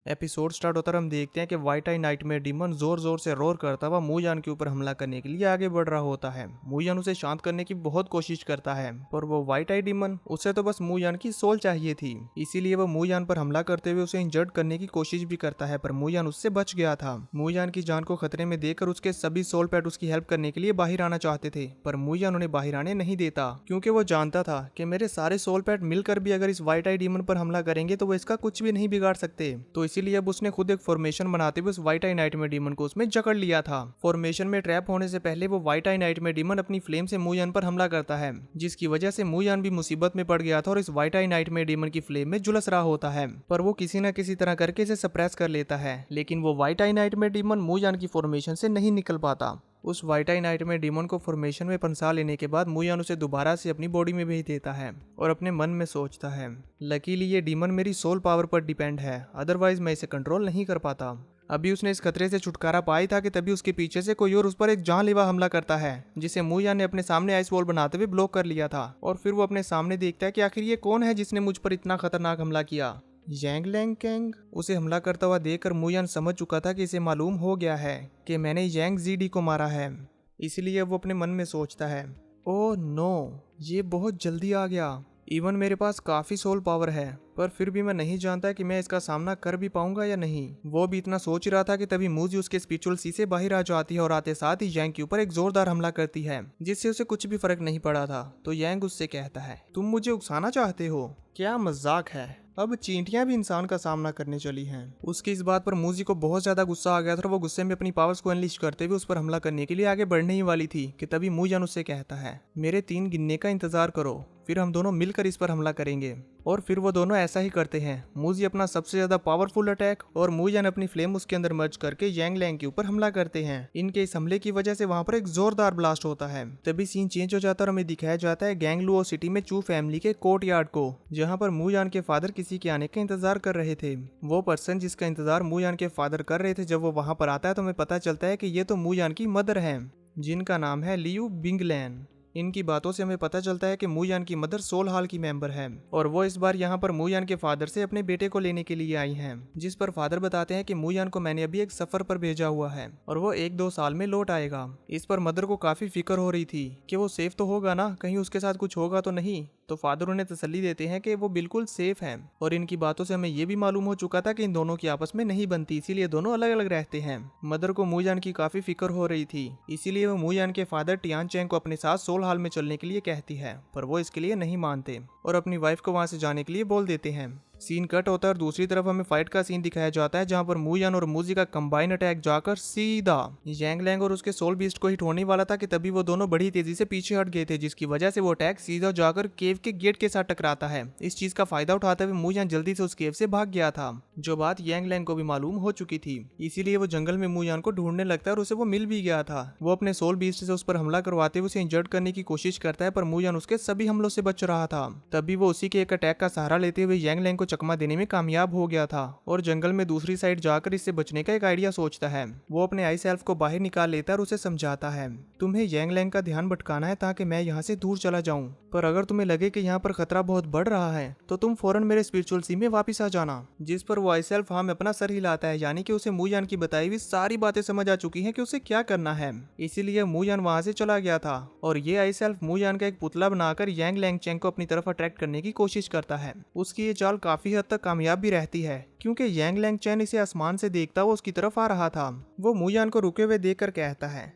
Episode start होता है और हम देखते हैं कि व्हाइट आई नाइटमेयर डीमन जोर जोर से रोर करता हुआ मूजान के ऊपर हमला करने के लिए आगे बढ़ रहा होता है। मूजान उसे शांत करने की बहुत कोशिश करता है, पर वो व्हाइट आई डीमन उसे तो बस मूजान की सोल चाहिए थी, इसीलिए वो मूजान पर हमला करते हुए उसे इंजर्ड करने की कोशिश भी करता है, पर मूजान उससे बच गया था। मूजान की जान को खतरे में देखकर उसके सभी सोल पैट उसकी हेल्प करने के लिए बाहर आना चाहते थे, पर मूजान उन्हें बाहर आने नहीं देता, क्योंकि वो जानता था कि मेरे सारे सोल पैट मिलकर भी अगर इस व्हाइट आई डीमन पर हमला करेंगे तो वो इसका कुछ भी नहीं बिगाड़ सकते। तो इसीलिए अब उसने खुद एक फॉर्मेशन बनाते हुए उस व्हाइट आई नाइटमेयर डीमन को उसमें जकड़ लिया था। फॉर्मेशन में ट्रैप होने से पहले वो व्हाइट आई नाइटमेयर डीमन अपनी फ्लेम से मूजान पर हमला करता है, जिसकी वजह से मूजान भी मुसीबत में पड़ गया था और इस व्हाइट आई नाइटमेयर डीमन की फ्लेम में झुलस रहा होता है, पर वो किसी न किसी तरह करके इसे सप्रेस कर लेता है। लेकिन वो व्हाइट आई नाइटमेयर डीमन मूजान की फॉर्मेशन से नहीं निकल पाता। उस व्हाइट आई नाइटमेयर डीमन को फॉर्मेशन में फंसा लेने के बाद मूजान उसे दोबारा से अपनी बॉडी में भेज देता है और अपने मन में सोचता है, लकीली ये डीमन मेरी सोल पावर पर डिपेंड है, अदरवाइज मैं इसे कंट्रोल नहीं कर पाता। अभी उसने इस खतरे से छुटकारा पाई था कि तभी उसके पीछे से कोई और उस पर एक जानलेवा हमला करता है, जिसे मूजान ने अपने सामने आइस वॉल बनाते हुए ब्लॉक कर लिया था। और फिर वो अपने सामने देखता है कि आखिर ये कौन है जिसने मुझ पर इतना खतरनाक हमला किया। यांग लैंग कैंग उसे हमला करता हुआ देखकर मूजान समझ चुका था कि इसे मालूम हो गया है कि मैंने यांग जीडी को मारा है, इसलिए वो अपने मन में सोचता है, ओह नो, ये बहुत जल्दी आ गया। इवन मेरे पास काफी सोल पावर है, पर फिर भी मैं नहीं जानता कि मैं इसका सामना कर भी पाऊंगा या नहीं। वो भी इतना सोच ही रहा था कि तभी मूजी उसके स्पिरिचुअल सी से बाहर आ जाती है और आते साथ ही यांग के ऊपर एक जोरदार हमला करती है, जिससे उसे कुछ भी फर्क नहीं पड़ा था। तो यांग उससे कहता है, तुम मुझे उकसाना चाहते हो? क्या मजाक है, अब चींटियां भी इंसान का सामना करने चली हैं। उसकी इस बात पर मूजी को बहुत ज्यादा गुस्सा आ गया था और वो गुस्से में अपनी पावर्स को अनलिश करते हुए उस पर हमला करने के लिए आगे बढ़ने ही वाली थी कि तभी मूजान उससे कहता है, मेरे 3 गिनने का इंतजार करो, फिर हम दोनों मिलकर इस पर हमला करेंगे। और फिर वो दोनों ऐसा ही करते हैं। मूजी अपना सबसे ज्यादा पावरफुल अटैक और मूजान अपनी फ्लेम उसके अंदर मर्ज करके यांग लैंग के ऊपर हमला करते हैं। इनके इस हमले की वजह से वहां पर एक जोरदार ब्लास्ट होता है। तभी सीन चेंज हो जाता है और हमें दिखाया जाता है गैंगलुओ सिटी में चू फैमिली के कोर्ट यार्ड को, जहाँ पर मूजान के फादर किसी के आने का इंतजार कर रहे थे। वो पर्सन जिसका इंतजार मूजान के फादर कर रहे थे, जब वो वहां पर आता है तो हमें पता चलता है कि ये तो मूजान की मदर है, जिनका नाम है लियू बिंगलैन। इनकी बातों से हमें पता चलता है कि मूजान की मदर सोल हाल की मेंबर है और वो इस बार यहाँ पर मूजान के फादर से अपने बेटे को लेने के लिए आई हैं, जिस पर फादर बताते हैं कि मूजान को मैंने अभी एक सफर पर भेजा हुआ है और वो 1-2 साल में लौट आएगा। इस पर मदर को काफी फिक्र हो रही थी कि वो सेफ तो होगा ना, कहीं उसके साथ कुछ होगा तो नहीं। तो फादर उन्हें तसल्ली देते हैं कि वो बिल्कुल सेफ हैं और इनकी बातों से हमें ये भी मालूम हो चुका था कि इन दोनों की आपस में नहीं बनती, इसीलिए दोनों अलग अलग रहते हैं। मदर को मूजान की काफी फिक्र हो रही थी, इसीलिए वो मूजान के फादर टियान चैंग को अपने साथ सोल हाल में चलने के लिए कहती है, पर वो इसके लिए नहीं मानते और अपनी वाइफ को वहां से जाने के लिए बोल देते हैं। सीन कट होता है और दूसरी तरफ हमें फाइट का सीन दिखाया जाता है, जहां पर मूजान और मूजी का कंबाइन अटैक जाकर सीधा यांग लैंग और उसके सोल बीस्ट को हिट होने वाला था कि तभी वो दोनों बड़ी तेजी से पीछे हट गए थे, जिसकी वजह से वो अटैक सीधा जाकर केव के गेट के साथ टकराता है। इस चीज का फायदा उठाते हुए मूजान जल्दी से उस केव से भाग गया था, जो बात यांग लैंग को भी मालूम हो चुकी थी, इसीलिए वो जंगल में मूजान को ढूंढने लगता है और उसे वो मिल भी गया था। वो अपने सोल बीस्ट से उस पर हमला करवाते हुए उसे इंजर्ड करने की कोशिश करता है, पर मूजान उसके सभी हमलों से बच रहा था। तभी वो उसी के एक अटैक का सहारा लेते हुए यांग लैंग को चकमा देने में कामयाब हो गया था और जंगल में दूसरी साइड जाकर इससे बचने का एक आइडिया सोचता है। वो अपने आई सेल्फ को बाहर निकाल लेता है और उसे समझाता है, तुम्हें यांग लैंग का ध्यान भटकाना है ताकि मैं यहाँ से दूर चला जाऊं, पर अगर तुम्हें लगे कि यहाँ पर खतरा बहुत बढ़ रहा है तो तुम फौरन मेरे स्पिरिचुअल सी में वापस आ जाना। जिस पर वो आई सेल्फ हाँ में अपना सर हिलाता है, यानी कि उसे मूजान की बताई हुई सारी बातें समझ आ चुकी हैं कि उसे क्या करना है, इसीलिए मूजान वहां से चला गया था और ये आई सेल्फ मूजान का एक पुतला बनाकर यांग लैंग चैंग को अपनी तरफ अट्रैक्ट करने की कोशिश करता है। उसकी ये चाल काफी हद तक कामयाब भी रहती है, क्योंकि यांग लैंग चैन इसे आसमान से देखता हुआ उसकी तरफ आ रहा था। वो मूजान को रुके हुए देखकर कहता है,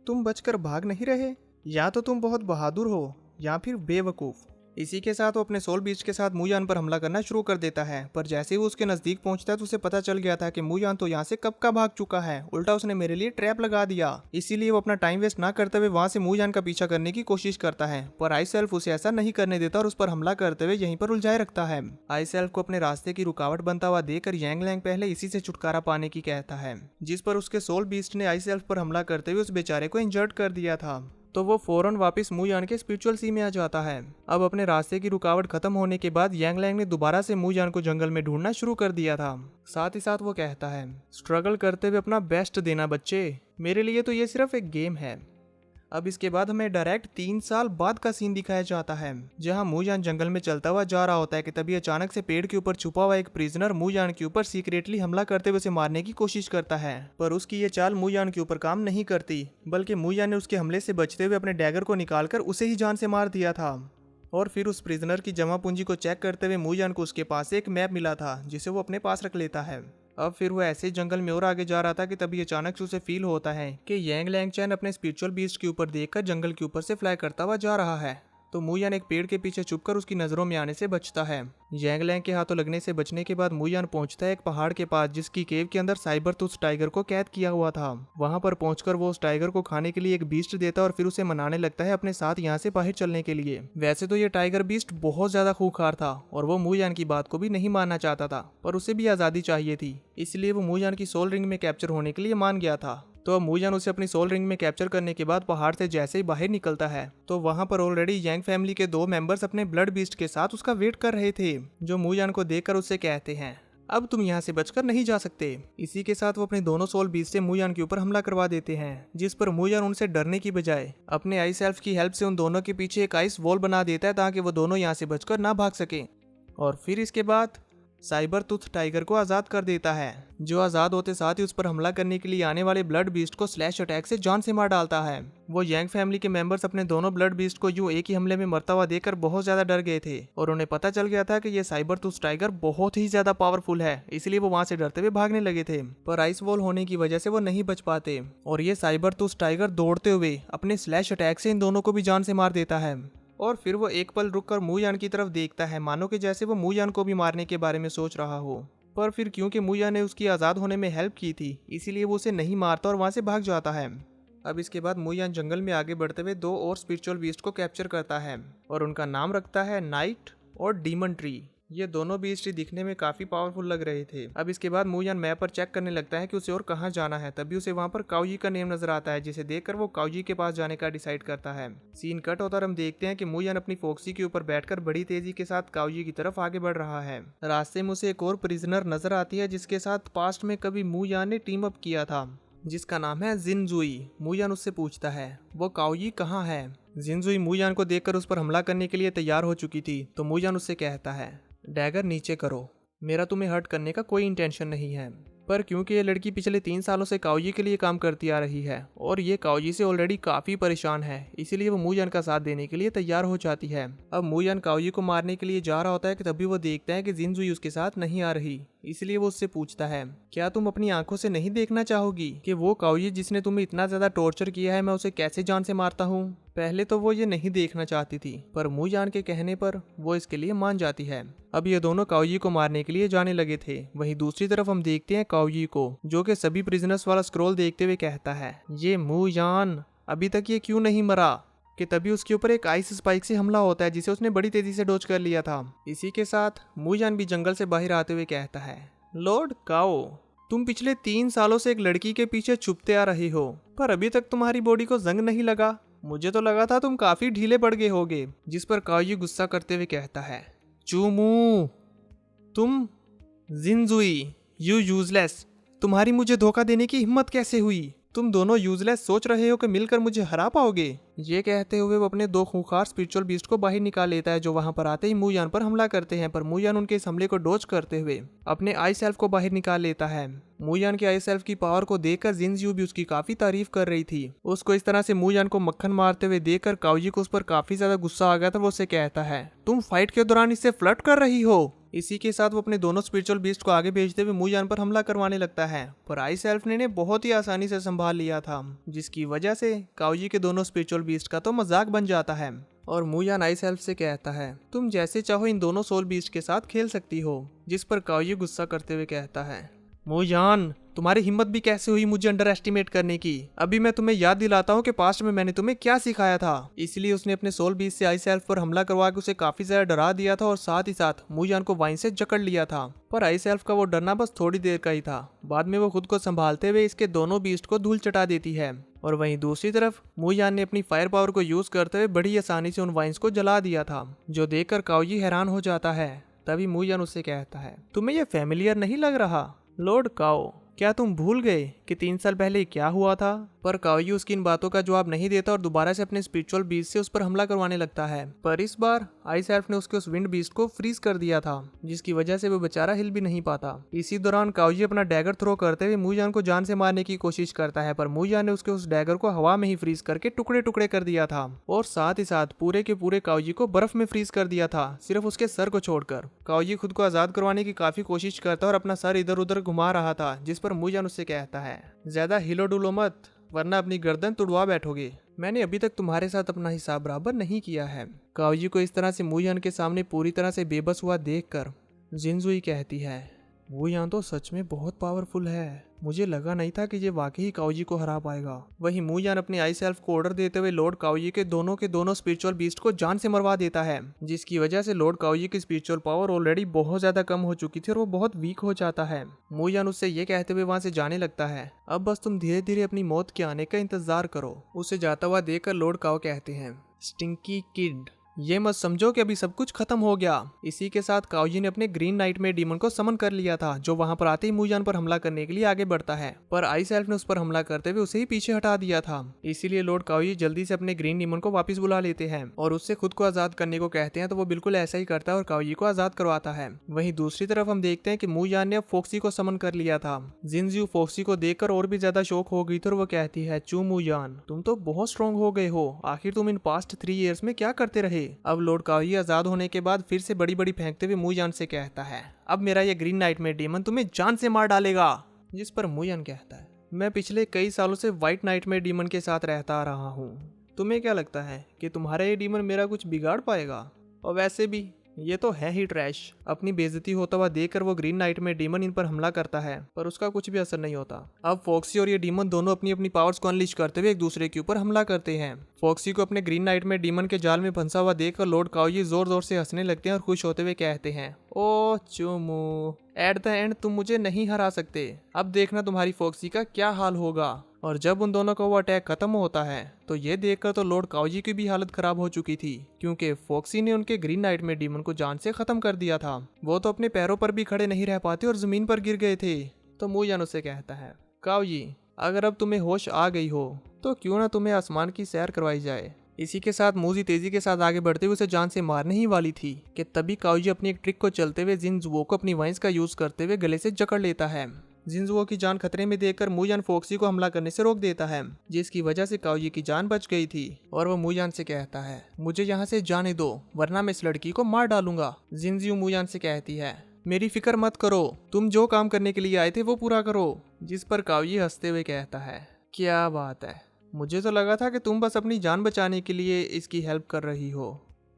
तुम बचकर भाग नहीं रहे, या तो तुम बहुत बहादुर हो या फिर बेवकूफ। इसी के साथ वो अपने सोल बीस्ट के साथ मूजान पर हमला करना शुरू कर देता है, पर जैसे ही वो उसके नजदीक पहुंचता है तो उसे पता चल गया था कि मूजान तो यहाँ से कब का भाग चुका है, उल्टा उसने मेरे लिए ट्रैप लगा दिया। इसीलिए वो अपना टाइम वेस्ट ना करते हुए वहां से मूजान का पीछा करने की कोशिश करता है, पर आई सेल्फ उसे ऐसा नहीं करने देता और उस पर हमला करते हुए यहीं पर उलझाए रखता है। आई सेल्फ को अपने रास्ते की रुकावट बनता हुआ देखकर यांग लैंग पहले इसी से छुटकारा पाने की कहता है, जिस पर उसके सोल बीस्ट ने आई सेल्फ पर हमला करते हुए उस बेचारे को इंजर्ड कर दिया था। तो वो फौरन वापस मूजान के स्पिरिचुअल सी में आ जाता है। अब अपने रास्ते की रुकावट खत्म होने के बाद यांग लैंग ने दोबारा से मूजान को जंगल में ढूंढना शुरू कर दिया था। साथ ही साथ वो कहता है, स्ट्रगल करते हुए अपना बेस्ट देना बच्चे, मेरे लिए तो ये सिर्फ एक गेम है। अब इसके बाद हमें डायरेक्ट 3 साल बाद का सीन दिखाया जाता है, जहां मूजान जंगल में चलता हुआ जा रहा होता है कि तभी अचानक से पेड़ के ऊपर छुपा हुआ एक प्रिजनर मूजान के ऊपर सीक्रेटली हमला करते हुए उसे मारने की कोशिश करता है। पर उसकी ये चाल मूजान के ऊपर काम नहीं करती, बल्कि मूजान ने उसके हमले से बचते हुए अपने डैगर को निकालकर उसे ही जान से मार दिया था। और फिर उस प्रिजनर की जमा पूंजी को चेक करते हुए मूजान को उसके पास एक मैप मिला था, जिसे वो अपने पास रख लेता है। अब फिर वो ऐसे जंगल में और आगे जा रहा था कि तभी अचानक से उसे फील होता है कि यांग लैंगचैन अपने स्पिरिचुअल बीस्ट के ऊपर देखकर जंगल के ऊपर से फ्लाई करता हुआ जा रहा है। तो मूयान एक पेड़ के पीछे छुपकर उसकी नजरों में आने से बचता है। यांग लैंग के हाथों लगने से बचने के बाद मूयान पहुंचता है एक पहाड़ के पास, जिसकी केव के अंदर साइबर टूथ टाइगर को कैद किया हुआ था। वहां पर पहुंचकर वो उस टाइगर को खाने के लिए एक बीस्ट देता है और फिर उसे मनाने लगता है अपने साथ यहाँ से बाहर चलने के लिए। वैसे तो ये टाइगर बीस्ट बहुत ज्यादा खूंखार था और वो मूयान की बात को भी नहीं मानना चाहता था, पर उसे भी आजादी चाहिए थी, इसलिए वो मूयान की सोल रिंग में कैप्चर होने के लिए मान गया था। तो मूजान उसे अपनी सोल रिंग में कैप्चर करने के बाद पहाड़ से जैसे ही बाहर निकलता है तो वहां पर ऑलरेडी यांग फैमिली के 2 मेंबर्स अपने ब्लड बीस्ट के साथ उसका वेट कर रहे थे, जो मूजान को देखकर उससे कहते हैं अब तुम यहाँ से बचकर नहीं जा सकते। इसी के साथ वो अपने दोनों सोल बीस्ट से मूजान के ऊपर हमला करवा देते हैं, जिस पर मूजान उनसे डरने की बजाय अपने आई सेल्फ की हेल्प से उन दोनों के पीछे एक आइस वॉल बना देता है ताकि वो दोनों यहाँ से बचकर ना भाग सके। और फिर इसके बाद साइबर टूथ टाइगर को आजाद कर देता है, जो आजाद होते साथ ही उस पर हमला करने के लिए आने वाले ब्लड बीस्ट को स्लैश अटैक से जान से मार डालता है। वो यांग फैमिली के मेंबर्स अपने दोनों ब्लड बीस्ट को यूं एक ही हमले में मरता हुआ देखकर बहुत ज्यादा डर गए थे और उन्हें पता चल गया था कि ये साइबर टूथ टाइगर बहुत ही ज्यादा पावरफुल है, इसलिए वो वहां से डरते हुए भागने लगे थे। पर आइस वॉल होने की वजह से वो नहीं बच पाते और ये साइबर टूथ टाइगर दौड़ते हुए अपने स्लैश अटैक से इन दोनों को भी जान से मार देता है। और फिर वो एक पल रुककर मूयान की तरफ देखता है, मानो कि जैसे वो मूयान को भी मारने के बारे में सोच रहा हो। पर फिर क्योंकि मूयान ने उसकी आज़ाद होने में हेल्प की थी, इसीलिए वो उसे नहीं मारता और वहां से भाग जाता है। अब इसके बाद मूयान जंगल में आगे बढ़ते हुए 2 और स्पिरिचुअल बीस्ट को कैप्चर करता है और उनका नाम रखता है नाइट और डीमन ट्री। ये दोनों बीस्ट दिखने में काफी पावरफुल लग रहे थे। अब इसके बाद मूयान मैप पर चेक करने लगता है कि उसे और कहाँ जाना है, तभी उसे वहां पर काउजी का नेम नजर आता है, जिसे देखकर वो काउजी के पास जाने का डिसाइड करता है। सीन कट होता और हम देखते हैं कि मूयान अपनी फोक्सी के ऊपर बैठकर बड़ी तेजी के साथ काउजी की तरफ आगे बढ़ रहा है। रास्ते में उसे एक और प्रिजनर नजर आती है, जिसके साथ पास्ट में कभी मूयान ने टीम अप किया था, जिसका नाम है जिनजुई। मूयान उससे पूछता है वो काउजी कहाँ है। जिनजुई मूयान को देखकर उस पर हमला करने के लिए तैयार हो चुकी थी, तो मूयान उससे कहता है डैगर नीचे करो, मेरा तुम्हें हर्ट करने का कोई इंटेंशन नहीं है। पर क्योंकि ये लड़की पिछले 3 सालों से काउजी के लिए काम करती आ रही है और ये काउजी से ऑलरेडी काफी परेशान है, इसीलिए वो मूयान का साथ देने के लिए तैयार हो जाती है। अब मूयान काउजी को मारने के लिए जा रहा होता है कि तभी वो देखता है कि जिनजुई उसके साथ नहीं आ रही, इसलिए वो उससे पूछता है क्या तुम अपनी आंखों से नहीं देखना चाहोगी कि वो काउजी जिसने तुम्हें इतना ज्यादा टॉर्चर किया है, मैं उसे कैसे जान से मारता हूँ। पहले तो वो ये नहीं देखना चाहती थी, पर मूयान के कहने पर वो इसके लिए मान जाती है। अब ये दोनों काउजी को मारने के लिए जाने लगे थे। वहीं दूसरी तरफ हम देखते हैं काउजी को, जो कि सभी प्रिजनर्स वाला स्क्रॉल देखते हुए कहता है ये मूयान अभी तक ये क्यों नहीं मरा। कि तभी उसके ऊपर एक आइस स्पाइक से हमला होता है, जिसे उसने बड़ी तेजी से डोज कर लिया था। इसी के साथ मूयान भी जंगल से बाहर आते हुए कहता है लॉर्ड काओ, तुम पिछले 3 सालों से एक लड़की के पीछे छुपते आ रहे हो, पर अभी तक तुम्हारी बॉडी को जंग नहीं लगा। मुझे तो लगा था तुम काफी ढीले पड़ गए होगे। जिस पर काओजी गुस्सा करते हुए कहता है चूमू, तुम जिनजुई, यू यूजलेस, तुम्हारी मुझे धोखा देने की हिम्मत कैसे हुई। तुम दोनों यूजलेस सोच रहे हो कि मिलकर मुझे हरा पाओगे। ये कहते हुए वो अपने 2 खूंखार स्पिरिचुअल बीस्ट को बाहर निकाल लेता है, जो वहां पर आते ही मूयान पर हमला करते हैं। पर मूयान उनके इस हमले को डोज करते हुए अपने आई सेल्फ को बाहर निकाल लेता है। मूयान के आई सेल्फ की पावर को देखकर जिनजू भी उसकी काफी तारीफ कर रही थी। उसको इस तरह से मूयान को मक्खन मारते हुए देखकर काउजी को उस पर काफी ज्यादा गुस्सा आ गया था। वो उसे कहता है तुम फाइट के दौरान इससे फ्लर्ट कर रही हो। इसी के साथ वो अपने दोनों स्पिरिचुअल बीस्ट को आगे भेजते हुए मूयान पर हमला करवाने लगता है, पर आई सेल्फ ने बहुत ही आसानी से संभाल लिया था, जिसकी वजह से काउजी के दोनों स्पिरिचुअल बीस्ट का तो मजाक बन जाता है। और मूयान आई सेल्फ से कहता है तुम जैसे चाहो इन दोनों सोल बीस्ट के साथ खेल सकती हो। जिस पर काउजी गुस्सा करते हुए कहता है मूयान, तुम्हारी हिम्मत भी कैसे हुई मुझे अंडर एस्टिमेट करने की। अभी मैं तुम्हें याद दिलाता हूँ कि पास्ट में मैंने तुम्हें क्या सिखाया था। इसलिए उसने अपने सोल बीस्ट से आई सेल्फ पर हमला करवा के उसे काफी ज्यादा डरा दिया था और साथ ही साथ मूयान को वाइन से जकड़ लिया था। पर आई सेल्फ का वो डरना बस थोड़ी देर का ही था। बाद में वो खुद को संभालते हुए इसके दोनों बीस्ट को धूल चटा देती है। और वहीं दूसरी तरफ मूयान ने अपनी फायर पावर को यूज करते हुए बड़ी आसानी से उन वाइन्स को जला दिया था, जो देखकर काउजी हैरान हो जाता है। तभी मूयान उससे कहता है तुम्हें यह फैमिलियर नहीं लग रहा। लॉर्ड काओ, क्या तुम भूल गए कि 3 साल पहले क्या हुआ था? पर काओजी उसकी इन बातों का जवाब नहीं देता और दोबारा से अपने स्पिरिचुअल बीस्ट से उस पर हमला करवाने लगता है। पर इस बार आइस एल्फ ने उसके उस विंड बीस्ट को फ्रीज कर दिया था, जिसकी वजह से वो बेचारा हिल भी नहीं पाता। इसी दौरान काओजी अपना डैगर थ्रो करते हुए मुजान को जान से मारने की कोशिश करता है, पर मुजान ने उसके उस डैगर को हवा में ही फ्रीज करके टुकड़े टुकड़े कर दिया था और साथ ही साथ पूरे के पूरे काओजी को बर्फ में फ्रीज कर दिया था, सिर्फ उसके सर को छोड़कर। काओजी खुद को आजाद करवाने की काफी कोशिश करता और अपना सर इधर उधर घुमा रहा था, जिस पर मुजान उससे कहता है, ज्यादा हिलो डुलो मत वरना अपनी गर्दन तुड़वा बैठोगे। मैंने अभी तक तुम्हारे साथ अपना हिसाब बराबर नहीं किया है। काओजी को इस तरह से मुजान के सामने पूरी तरह से बेबस हुआ देखकर जिनजुई कहती है, वो यहाँ तो सच में बहुत पावरफुल है। मुझे लगा नहीं था कि ये वाकई काओजी को हरा पाएगा। वहीं मुजान अपनी आई सेल्फ को ऑर्डर देते हुए लॉर्ड काओजी के दोनों स्पिरिचुअल बीस्ट को जान से मरवा देता है, जिसकी वजह से लॉर्ड काओजी की स्पिरिचुअल पावर ऑलरेडी बहुत ज्यादा कम हो चुकी थी और वो बहुत वीक हो जाता है। मुजान उससे ये कहते हुए वहां से जाने लगता है, अब बस तुम धीरे धीरे अपनी मौत के आने का इंतजार करो। उसे जाता हुआ देखकर लॉर्ड काओ कहते हैं, स्टिंकी किड, ये मत समझो कि अभी सब कुछ खत्म हो गया। इसी के साथ काओजी ने अपने ग्रीन नाइटमेयर डीमन को समन कर लिया था, जो वहां पर आते ही मुजान पर हमला करने के लिए आगे बढ़ता है, पर आइस एल्फ ने उस पर हमला करते हुए उसे ही पीछे हटा दिया था। इसीलिए लॉर्ड काओजी जल्दी से अपने ग्रीन डीमन को वापस बुला लेते हैं और उससे खुद को आजाद करने को कहते हैं, तो वो बिल्कुल ऐसा ही करता है और काओजी को आजाद करवाता है। वहीं दूसरी तरफ हम देखते हैं कि मुजान ने फोक्सी को समन कर लिया था। जिनज्यू फोक्सी को देखकर और भी ज्यादा शौक हो गई थी और वो कहती है, चू मुजान, तुम तो बहुत स्ट्रॉन्ग हो गए हो। आखिर तुम इन पास्ट 3 इयर्स में क्या करते रहे? अब लॉर्ड काओजी आजाद होने के बाद फिर से बड़ी बड़ी फेंकते हुए मुजान से कहता है, अब मेरा ये ग्रीन नाइटमेयर डीमन तुम्हें जान से मार डालेगा। जिस पर मुजान कहता है, मैं पिछले कई सालों से व्हाइट नाइटमेयर डीमन के साथ रहता आ रहा हूँ। तुम्हें क्या लगता है कि तुम्हारा ये डीमन मेरा कुछ बिगाड़ पाएगा? और वैसे भी ये तो है ही ट्रैश। अपनी बेइज्जती होता हुआ देखकर वो ग्रीन नाइटमेयर डीमन इन पर हमला करता है, पर उसका कुछ भी असर नहीं होता। अब फॉक्सी और ये डीमन दोनों अपनी अपनी पावर्स को अनलीश करते हुए एक दूसरे के ऊपर हमला करते हैं। फॉक्सी को अपने ग्रीन नाइटमेयर डीमन के जाल में फंसा हुआ देखकर लॉर्ड काओजी जोर जोर से हंसने लगते हैं और खुश होते हुए कहते हैं, ओ चुमू, एट द एंड तुम मुझे नहीं हरा सकते। अब देखना तुम्हारी फॉक्सी का क्या हाल होगा। और जब उन दोनों का वो अटैक खत्म होता है तो ये देखकर तो लॉर्ड काओजी की भी हालत खराब हो चुकी थी, क्योंकि फॉक्सी ने उनके ग्रीन नाइटमेयर डीमन को जान से खत्म कर दिया था। वो तो अपने पैरों पर भी खड़े नहीं रह पाते और जमीन पर गिर गए थे। तो मुजान उससे कहता है, काओजी, अगर अब तुम्हें होश आ गई हो तो क्यों ना तुम्हें आसमान की सैर करवाई जाए। इसी के साथ मूजी तेजी के साथ आगे बढ़ते हुए उसे जान से मारने ही वाली थी कि तभी काओजी अपनी एक ट्रिक को चलते हुए जिनजुओ को अपनी वाइंस का यूज करते हुए गले से जकड़ लेता है। जिनजुओ की जान खतरे में देखकर मुजान फॉक्सी को हमला करने से रोक देता है, जिसकी वजह से काओजी की जान बच गई थी। और वो मुजान से कहता है, मुझे यहाँ से जाने दो वरना मैं इस लड़की को मार डालूंगा। जिनजियो मुजान से कहती है, मेरी फिक्र मत करो, तुम जो काम करने के लिए आए थे वो पूरा करो। जिस पर काओजी हंसते हुए कहता है, क्या बात है, मुझे तो लगा था कि तुम बस अपनी जान बचाने के लिए इसकी हेल्प कर रही हो,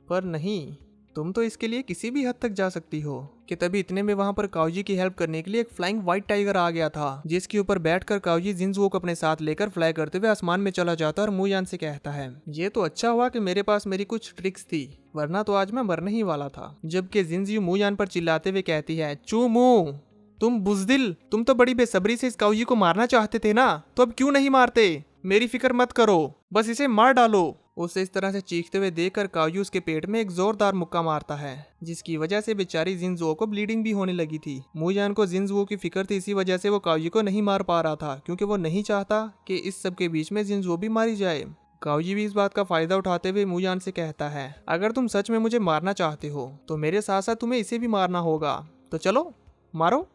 पर नहीं, तुम तो इसके लिए किसी भी हद तक जा सकती हो। कि तभी इतने में वहां पर काओजी की हेल्प करने के लिए एक फ्लाइंग व्हाइट टाइगर आ गया था, जिसके ऊपर बैठकर काओजी जिनजुओ को अपने साथ लेकर फ्लाई करते हुए आसमान में चला जाता और मुजान से कहता है, ये तो अच्छा हुआ कि मेरे पास मेरी कुछ ट्रिक्स थी, वरना तो आज मैं मरने ही वाला था। जबकि जिनजियो मुजान पर चिल्लाते हुए कहती है, चूमू, तुम बुजदिल, तुम तो बड़ी बेसब्री से इस काओजी को मारना चाहते थे ना, तो अब क्यों नहीं मारते? मेरी फिक्र मत करो, बस इसे मार डालो। उसे इस तरह से चीखते हुए देखकर काओजी उसके पेट में एक जोरदार मुक्का मारता है, जिसकी वजह से बेचारी जिनजुओ को ब्लीडिंग भी होने लगी थी। मुजान को जिनजुओ की फिक्र थी, इसी वजह से वो काओजी को नहीं मार पा रहा था, क्योंकि वो नहीं चाहता कि इस सब के बीच में जिनजुओ भी मारी जाए। काओजी भी इस बात का फायदा उठाते हुए मुजान से कहता है, अगर तुम सच में मुझे मारना चाहते हो तो मेरे साथ साथ तुम्हें इसे भी मारना होगा, तो चलो मारो।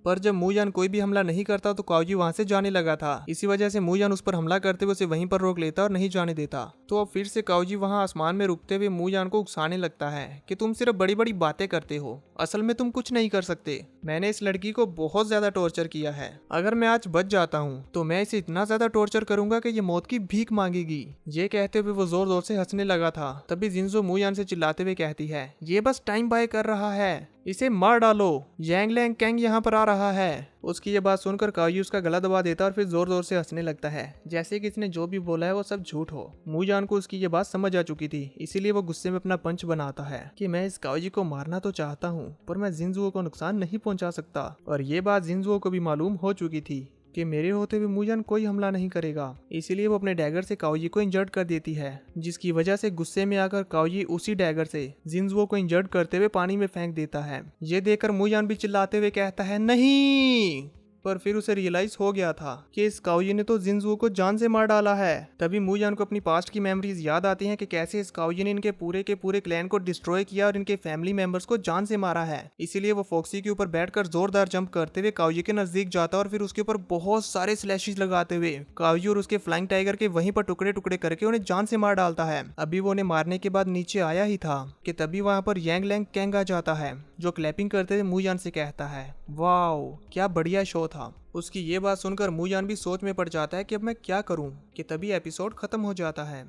पर जब मुजान कोई भी हमला नहीं करता तो काओजी वहां से जाने लगा था। इसी वजह से मुजान उस पर हमला करते हुए उसे वहीं पर रोक लेता और नहीं जाने देता। तो अब फिर से काओजी वहां आसमान में रुकते हुए मुजान को उकसाने लगता है कि तुम सिर्फ बड़ी बड़ी बातें करते हो, असल में तुम कुछ नहीं कर सकते। मैंने इस लड़की को बहुत ज्यादा टॉर्चर किया है, अगर मैं आज बच जाता हूँ तो मैं इसे इतना ज्यादा टॉर्चर करूंगा कि ये मौत की भीख मांगेगी। ये कहते हुए वो जोर जोर से हंसने लगा था। तभी जिनजो मुजान से चिल्लाते हुए कहती है, ये बस टाइम बाय कर रहा है, इसे मार डालो, यांग लैंग कैंग यहाँ पर आ रहा है। उसकी ये बात सुनकर काओजी उसका गला दबा देता और फिर जोर जोर से हंसने लगता है, जैसे कि इसने जो भी बोला है वो सब झूठ हो। मुजान को उसकी ये बात समझ आ चुकी थी, इसीलिए वो गुस्से में अपना पंच बनाता है कि मैं इस काओजी को मारना तो चाहता हूँ, पर मैं जिनजुओ को नुकसान नहीं पहुंचा सकता। और ये बात जिनजुओ को भी मालूम हो चुकी थी कि मेरे होते हुए मुजान कोई हमला नहीं करेगा, इसीलिए वो अपने डैगर से काओजी को इंजर्ड कर देती है, जिसकी वजह से गुस्से में आकर काओजी उसी डैगर से जिनजुओ को इंजर्ड करते हुए पानी में फेंक देता है। ये देखकर मुजान भी चिल्लाते हुए कहता है, नहीं, पर फिर उसे रियलाइज हो गया था कि इस काओजी ने तो जिनजू को जान से मार डाला है। तभी मूजान को अपनी पास्ट की मेमोरीज याद आती हैं कि कैसे इस काओजी ने इनके पूरे क्लैन को डिस्ट्रॉय किया और इनके फैमिली मेंबर्स को जान से मारा है। इसीलिए वो फॉक्सी के ऊपर बैठकर जोरदार जंप करते हुए काओजी के नजदीक जाता है और फिर उसके ऊपर बहुत सारे स्लैशेस लगाते हुए काओजी और उसके फ्लाइंग टाइगर के वहीं पर टुकड़े टुकड़े करके उन्हें जान से मार डालता है। अभी वो उन्हें मारने के बाद नीचे आया ही था कि तभी वहां पर यांग लैंग कैंग आ जाता है, जो क्लैपिंग करते हुए मूजान से कहता है, वाओ क्या बढ़िया शो था। उसकी ये बात सुनकर मूजान भी सोच में पड़ जाता है कि अब मैं क्या करूं, कि तभी एपिसोड खत्म हो जाता है।